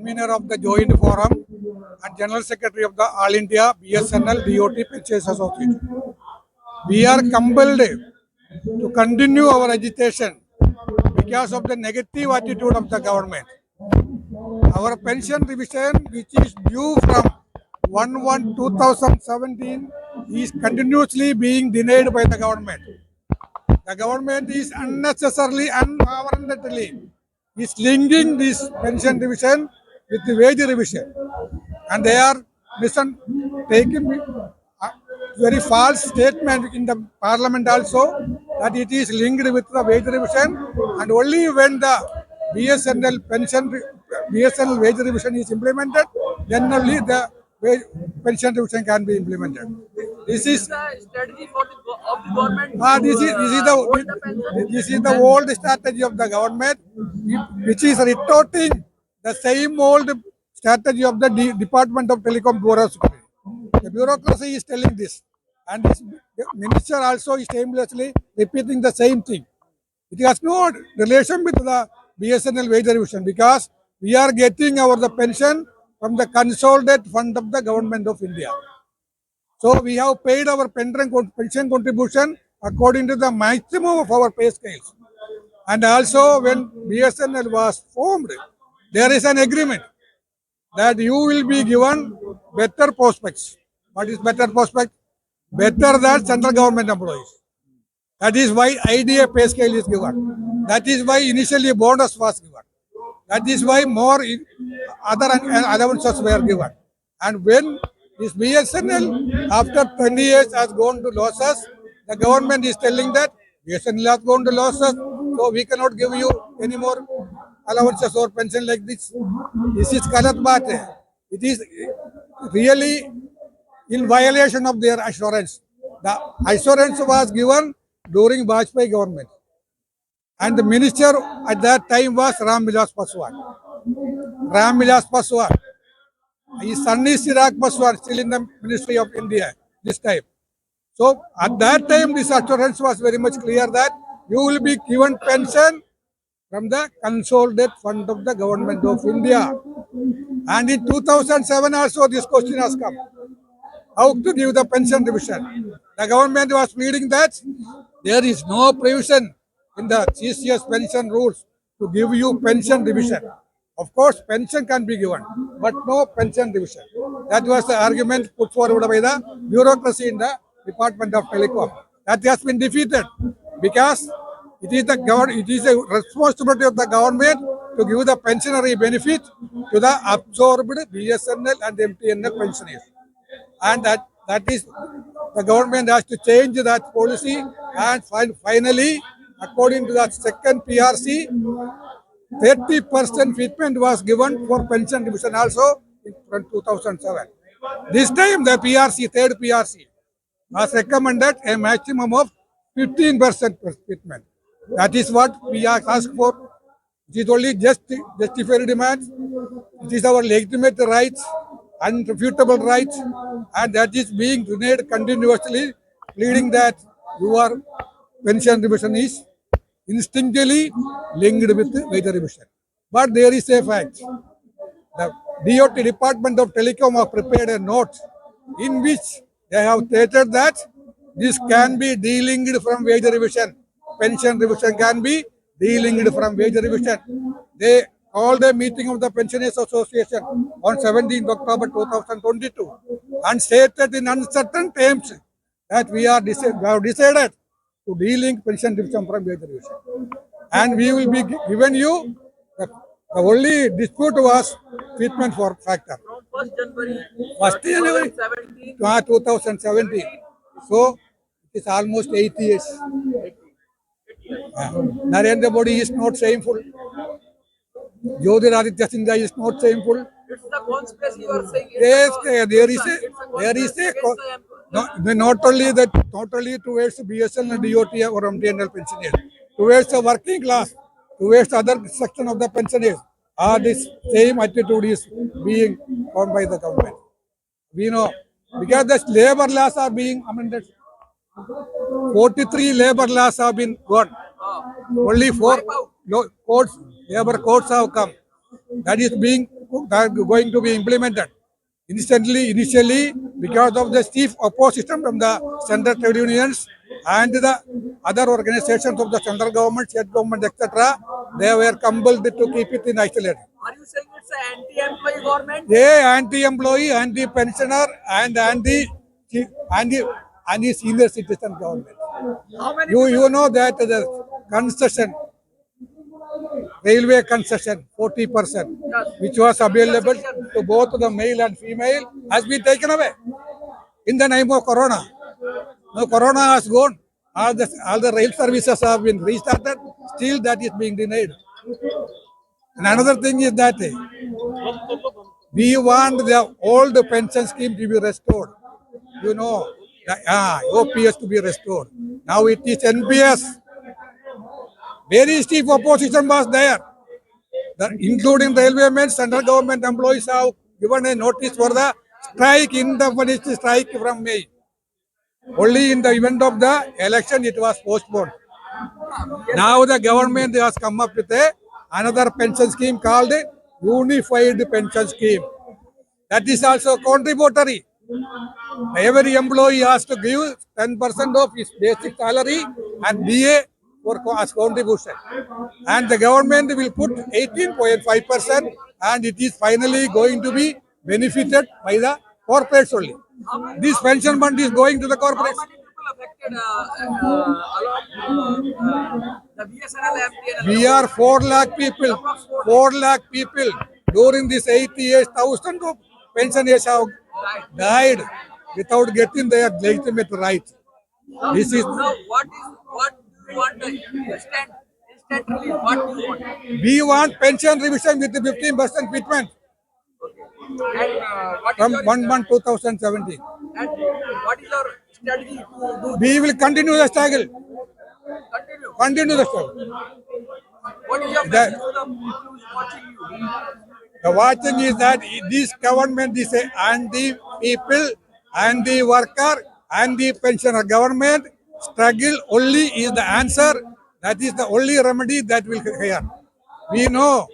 convener of the Joint Forum and General Secretary of the All India BSNL DOT Pensioners Association. We are compelled to continue our agitation because of the negative attitude of the government. Our pension revision, which is due from 1/1/2017, is continuously being denied by the government. The government is unnecessarily, unwarrantedly, is linking this pension revision with the wage revision, and they are taking very false statement in the parliament also that it is linked with the wage revision, and only when the BSNL BSNL wage revision is implemented, then only the pension revision can be implemented. This is the strategy for of the government. This is the old strategy of the government, which is retorting the same old strategy of the Department of Telecom Bureaucracy. The bureaucracy is telling this, and this minister also is shamelessly repeating the same thing. It has no relation with the BSNL wage revision because we are getting the pension from the consolidated fund of the government of India. So we have paid our pension contribution according to the maximum of our pay scales. And also when BSNL was formed, there is an agreement that you will be given better prospects. What is better prospect? Better than central government employees. That is why IDA pay scale is given. That is why initially bonus was given. That is why more other allowances were given. And when this BSNL, after 20 years, has gone to losses, the government is telling that BSNL has gone to losses, so we cannot give you any more allowances or pension like this. This is Kalat Bate. It is really in violation of their assurance. The assurance was given during Vajpayee government. And the minister at that time was Ram Vilas Paswan. Ram Vilas Paswan. His son is Chirag Paswan, still in the Ministry of India this time. So at that time, this assurance was very much clear that you will be given pension from the consolidated fund of the government of India. And in 2007 also this question has come. How to give the pension revision? The government was pleading that there is no provision in the CCS pension rules to give you pension revision. Of course, pension can be given, but no pension revision. That was the argument put forward by the bureaucracy in the Department of Telecom. That has been defeated because it is a responsibility of the government to give the pensionary benefit to the absorbed BSNL and MTNL pensioners. And that is the government has to change that policy, and finally, according to that second PRC, 30% fitment was given for pension division also in 2007. This time the PRC, third PRC, has recommended a maximum of 15% fitment. That is what we have asked for. It is only justified demand. It is our legitimate rights, unrefutable rights, and that is being denied continuously, pleading that your pension revision is instinctively linked with wage revision. But there is a fact. The DOT Department of Telecom have prepared a note in which they have stated that this can be delinked from wage revision. Pension revision can be delinked from wage revision. They called a meeting of the Pensioners Association on 17th October 2022 and stated in uncertain terms that we have decided to delink pension revision from wage revision. And we will be given you the only dispute was fitment for factor. From 1st January 2017. So it is almost 8 years. Narendra Modi is not shameful. Jyotiraditya Sindhya is not shameful. It's the conspiracy you are saying. Yes, there is not only towards BSL and DOT or MTNL pensioners, towards the working class, towards other section of the pensioners, this same attitude is being formed by the government. We know because the labor laws are being amended. 43 labor laws have been gone. Only 4 labor codes have come. That is being going to be implemented. Initially, because of the stiff opposition from the central trade unions and the other organizations of the central government, state government, etc., they were compelled to keep it in isolation. Are you saying it's an anti-employee government? Yeah, anti-employee, anti-pensioner, and anti anti senior citizen government. How many You know that the concession, railway concession, 40%, which was available to both the male and female, has been taken away in the name of Corona. Now Corona has gone. All the rail services have been restarted. Still, that is being denied. And another thing is that we want the old pension scheme to be restored. You know, OPS to be restored. Now it is NPS. Very stiff opposition was there. Including railwaymen, central government employees have given a notice for the strike, indefinite strike from May. Only in the event of the election it was postponed. Now the government has come up with another pension scheme called Unified Pension Scheme. That is also contributory. Every employee has to give 10% of his basic salary and DA for as contribution. And the government will put 18.5%, and it is finally going to be benefited by the corporates only. This pension fund is going to the How corporates. many people affected along the BSNL MTNL? We are 4 lakh people. 4 lakh people during this 8 years, thousands of pensioners have died without getting their legitimate rights. This is Now, what do you want the instant relief? What do you want? we want pension revision with the 15% fitment And what is from your 1 2017. and what is your strategy to do We will continue the struggle. continue? Continue the struggle. What is your That- message to the people who is watching you? The watching is that this government is a anti-people, anti-worker, anti-pensioner government. Struggle only is the answer. That is the only remedy that will here. We know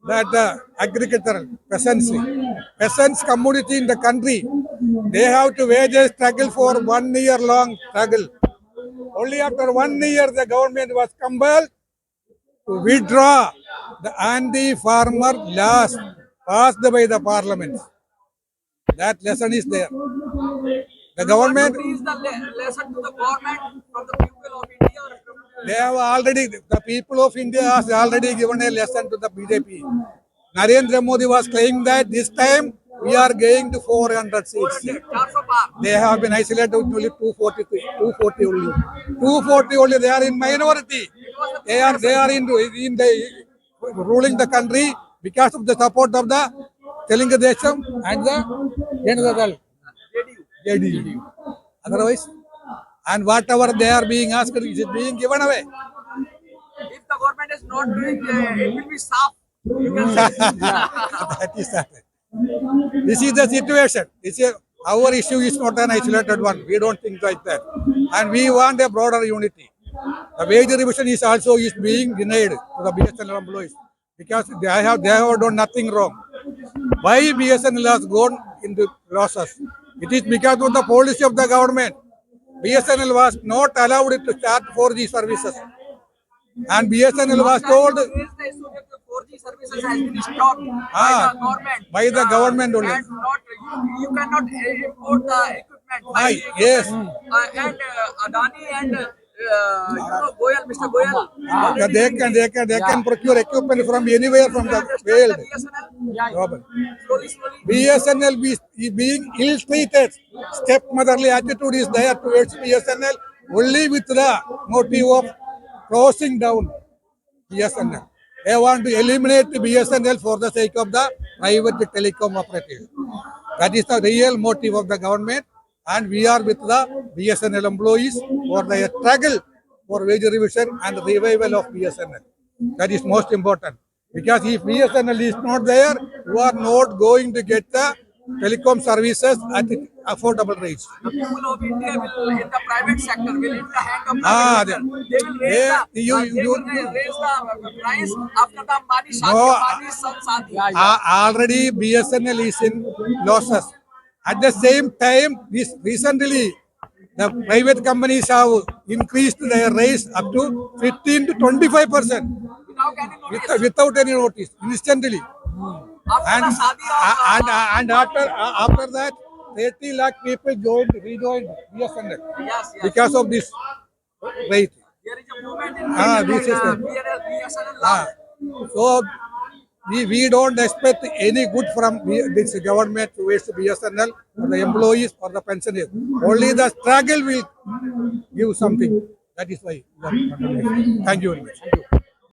that the agricultural peasants community in the country, they have to wage a struggle for 1 year long struggle. Only after 1 year the government was compelled to withdraw the anti-farmer laws passed by the parliament. That lesson is there. The government, What is the lesson to the government from the people of India? Or from they have already, the people of India has already given a lesson to the BJP. Narendra Modi was claiming that this time we are going to 400 seats. 400 par. They have been isolated to only 240 only. 240 only, they are in minority. They are in the ruling the country because of the support of the Telugu Desam and the Janata Dal, JDU. Otherwise, and whatever they are being asked is being given away. If the government is not doing it will be soft. You can say. That is that. This is the situation. Our issue is not an isolated one. We don't think like that. And we want a broader unity. The wage revision is also being denied to the BSNL employees because they have done nothing wrong. Why BSNL has gone into losses? It is because of the policy of the government. BSNL was not allowed to start 4G services. And BSNL was told Raise the issue that the 4G services has been stopped Ah, by the government. by the government only. And not, you cannot import the equipment. Ah, Equipment. yes. And Adani and Goyal, Mr. Goyal. Yeah, they can procure equipment from anywhere from the world. Global. Slowly. BSNL is being ill-treated. Stepmotherly attitude is there towards BSNL only with the motive of closing down BSNL. They want to eliminate BSNL for the sake of the private telecom operators. That is the real motive of the government, and we are with the BSNL employees for their struggle for wage revision and revival of BSNL. That is most important. Because if BSNL is not there, you are not going to get the telecom services at affordable rates. The people of India will in the private sector will in the hand of Ah, private sector. They will raise they- the you- they you- will raise the price after the Ambani Shadi, No, Ambani son Shadi. Already BSNL is in losses. At the same time, this recently the private companies have increased their rates up to 15 to 25% Without any notice. without any notice, instantly. After And the Shadi of and after that, 30 lakh people rejoined BSNL yes, yes. because of this rate. There is a movement in This is the, BSNL ah, now. so we don't expect any good from this government towards BSNL or the employees or the pensioners. Only the struggle will give something. That is why. Thank you very much.